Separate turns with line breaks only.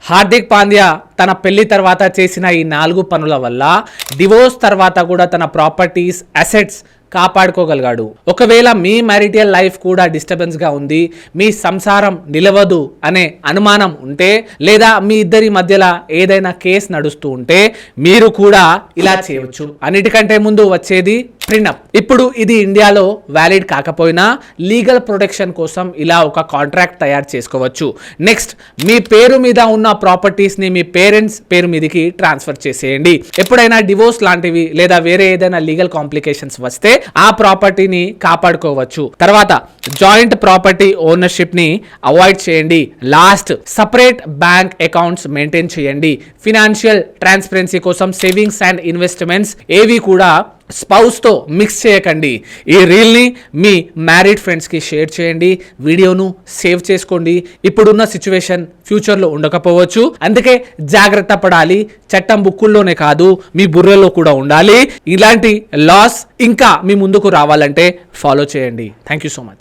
హార్దిక్ పాండ్యా తన పెళ్లి తర్వాత చేసిన ఈ 4 పనుల వల్ల డివోర్స్ తర్వాత కూడా తన ప్రాపర్టీస్ అసెట్స్ కాపాడుకోగలిగాడు. ఒకవేళ మీ మ్యారిటల్ లైఫ్ కూడా డిస్టర్బెన్స్ గా ఉంది, మీ సంసారం నిలవదు అనే అనుమానం ఉంటే, లేదా మీ ఇద్దరి మధ్యలో ఏదైనా కేసు నడుస్తూ ఉంటే మీరు కూడా ఇలా చేయవచ్చు. అన్నిటికంటే ముందు వచ్చేది ప్రినప్. ఇప్పుడు ఇది ఇండియాలో వ్యాలిడ్ కాకపోయినా లీగల్ ప్రొటెక్షన్ కోసం ఇలా ఒక కాంట్రాక్ట్ తయారు చేసుకోవచ్చు. నెక్స్ట్, మీ పేరు మీద ఉన్న ప్రాపర్టీస్ ని మీ పేరెంట్స్ పేరు మీదకి ట్రాన్స్ఫర్ చేసేయండి. ఎప్పుడైనా డివోర్స్ లాంటివి లేదా వేరే ఏదైనా లీగల్ కాంప్లికేషన్స్ వస్తే ఆ ప్రాపర్టీని కాపాడుకోవచ్చు. తర్వాత జాయింట్ ప్రాపర్టీ ఓనర్షిప్ ని అవాయిడ్ చేయండి. Last, separate bank accounts maintain చేయండి. ఫినాన్షియల్ ట్రాన్స్పరెన్సీ కోసం సేవింగ్స్ అండ్ ఇన్వెస్ట్మెంట్స్ ఏవి కూడా స్పౌస్తో మిక్స్ చేయకండి. ఈ రీల్ని మీ మ్యారీడ్ ఫ్రెండ్స్కి షేర్ చేయండి. వీడియోను సేవ్ చేసుకోండి. ఇప్పుడున్న సిచ్యువేషన్ ఫ్యూచర్లో ఉండకపోవచ్చు, అందుకే జాగ్రత్త పడాలి. చట్టం బుక్కుల్లోనే కాదు మీ బుర్రలో కూడా ఉండాలి. ఇలాంటి లాస్ ఇంకా మీ ముందుకు రావాలంటే ఫాలో చేయండి. Thank you so much.